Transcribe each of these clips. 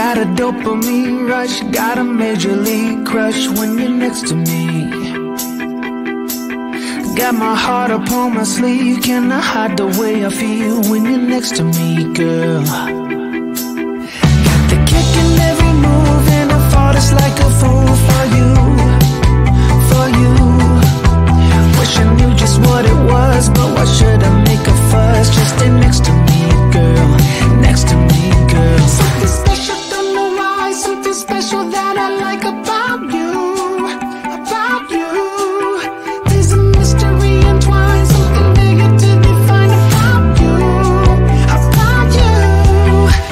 got a dopamine rush, got a major league crush when you're next to me. Got my heart upon my sleeve, can I hide the way I feel when you're next to me, girl? Got the kick in every move and I fought just like a fool for you, for you. Wish I knew just what it was, but why should I make a fuss? Just stay next to me, girl, next to me, girl. Something special, don't know why, something special that I like about you, about you. There's a mystery entwined, something bigger to define about you, about you.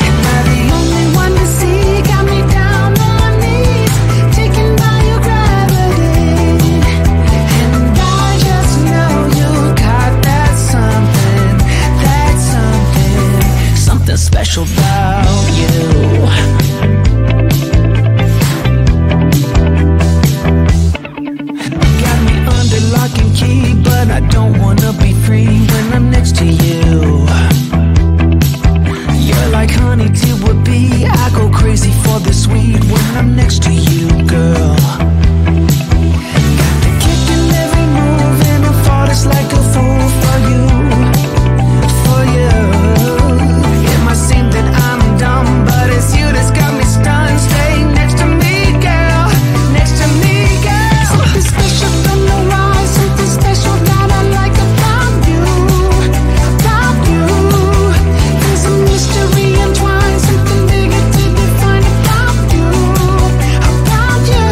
Am I the only one to see? Got me down on my knees, taken by your gravity. And I just know you got that something, something special about you. Got me under lock and key, but I don't wanna be free when I'm next to you. You're like honey to a bee, I go crazy for the sweet when I'm next to you, girl. Got the kick in every move and I fought just like a fool for you, for you. It might seem that I'm dumb, but it's you that's got me stunned. Stay next to me, girl, next to me, girl. Something special, don't know why, something special that I like about you, about you. There's a mystery entwined, something bigger to define about you, about you.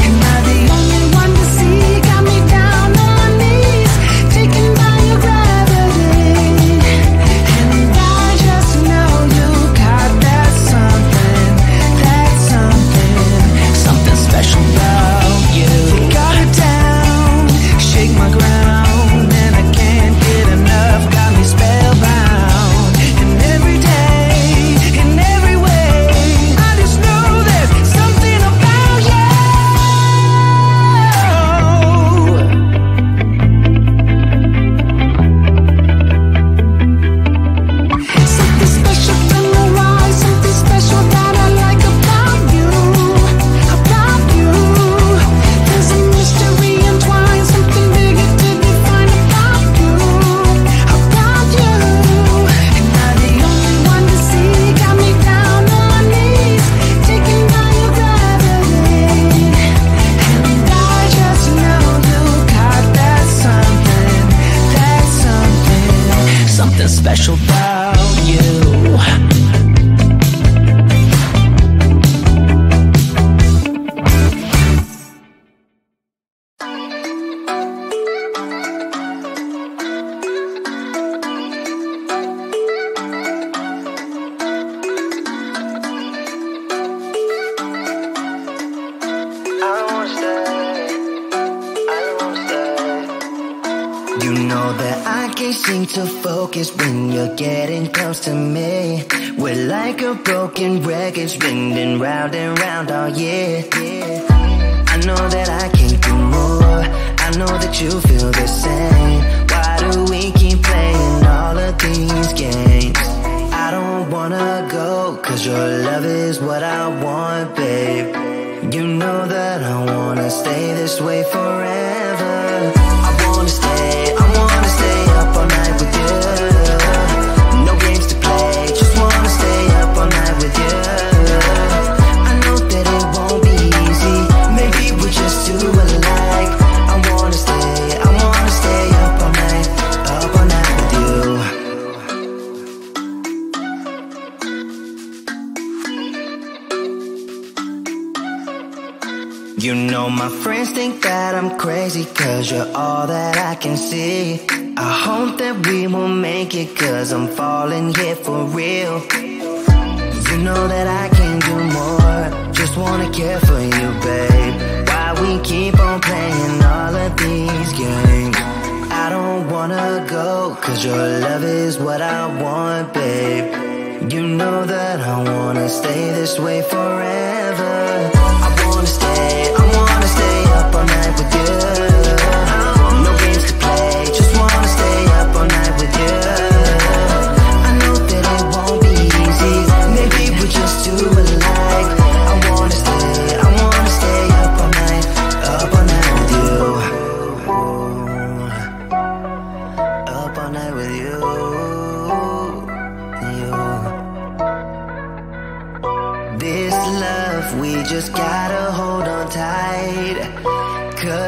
Am I the only one to see? Got me down on my knees, taken by your gravity. And I just know you got that something, something special about you. You got it down, shake my ground, and I can't get enough, got me spellbound. And every day, in every way, I just know there's something about you. Something special, don't know why, something special that I like about you, about you. There's a mystery entwined, something bigger to define about you, about you. And I'm the only one to see, got me down on my knees, taken by your gravity. And I just know you got that something special about you. You know that I can't seem to focus when you're getting close to me. We're like a broken record spinning round and round all year. I know that I can't do more, I know that you feel the same. Why do we keep playing all of these games? I don't wanna go, cause your love is what I want, babe. You know that I wanna stay this way forever. I wanna stay up all night with you. No games to play, just wanna stay up all night with you. I know that it won't be easy, maybe we're just too alike. I wanna stay up all night with you. You know my friends think that I'm crazy, cause you're all that I can see. I hope that we will make it, cause I'm falling here for real. You know that I can't do more, just wanna care for you, babe. Why we keep on playing all of these games? I don't wanna go, cause your love is what I want, babe. You know that I wanna stay this way forever. I wanna stay up all night with you. No games to play, just wanna stay up all night with you. I know that it won't be easy, maybe we're just too alike.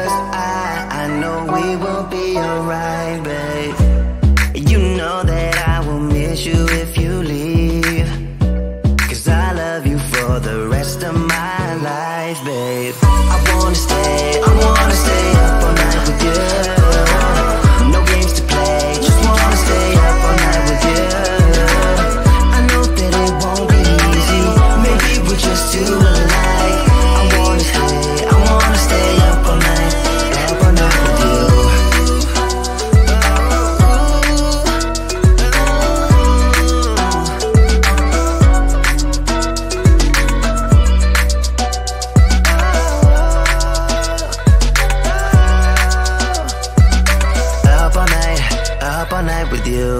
'cause I know we will be alright, babe. You know that I will miss you if you leave, 'cause I love you for the rest of my life, babe. I wanna stay up all night with you. No games to play, just wanna stay up all night with you. I know that it won't be easy, maybe we're just too alike. I wanna stay up all night with you. Up all night with you.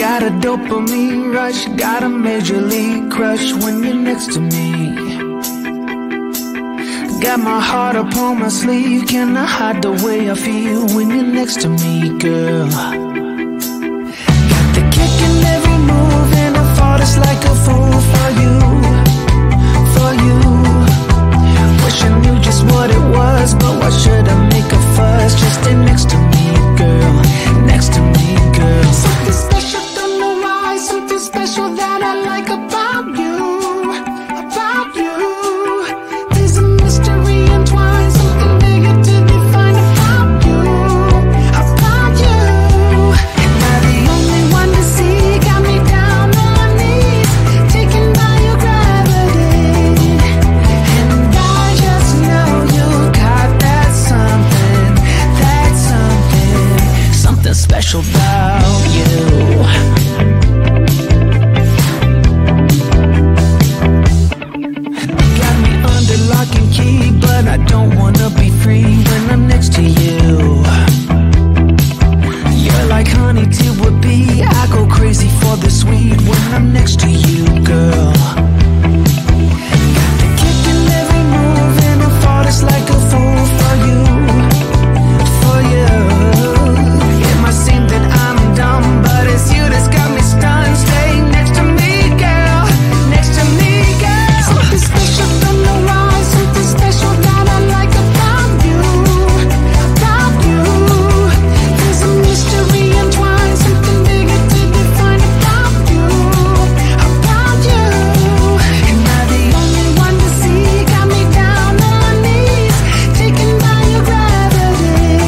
Got a dopamine rush, got a major league crush when you're next to me. Got my heart upon my sleeve, can I hide the way I feel when you're next to me, girl? Got the kick in every move and I fought it's like a fool for you, for you. Wish I knew just what it was, but why should I make a fuss? Just stay next to me, girl, next to me, girl. Something special, don't know why, something special that I like about you, about you. There's a mystery entwined, something bigger to define about you, about you. Am I the only one to see? Got me down on my knees, taken by your gravity. special about you. Got me under lock and key, but I don't wanna be free when I'm next to you. You're like honey to a bee, I go crazy for the sweet when I'm next to you, girl. Got the kick in every move and I fought it's like a fool for you, for you. It might seem that I'm dumb, but it's you that's got me stunned. Stay next to me, girl, next to me, girl. Something special, don't know why, something special that I like about you, about you. There's a mystery entwined, something bigger to define about you, about you. Am I the only one to see? Got me down on my knees, taken by your gravity.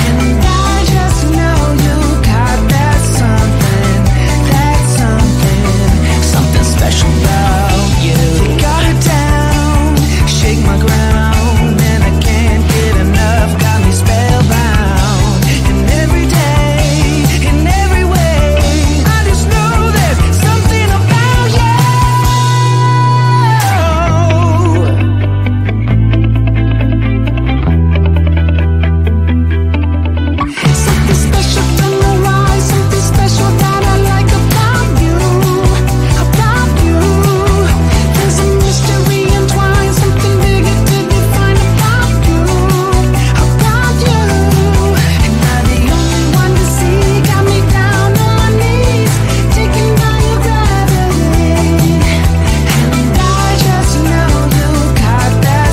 And I just know you got that something, something special about you. You got it down, shake my ground, and I can't get enough. Got me spellbound. And every day, in every way, I just know there's something about you. Something special, don't know why, something special that I like about you, about you. There's a mystery entwined, something bigger to define about you, about you. Am I the only one to see? Got me down on my knees, taken by your gravity. And I just know you got that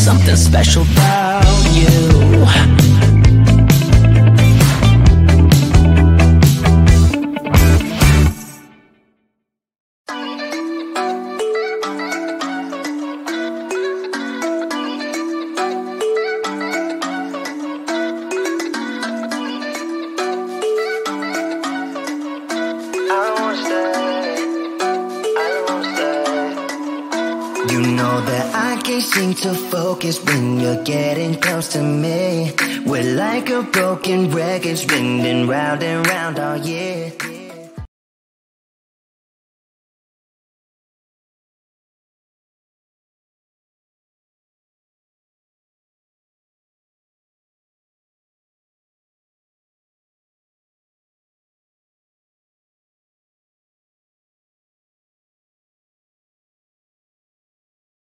something special about you. You know that I can't seem to focus when you're getting close to me. We're like a broken record spinning round and round all year.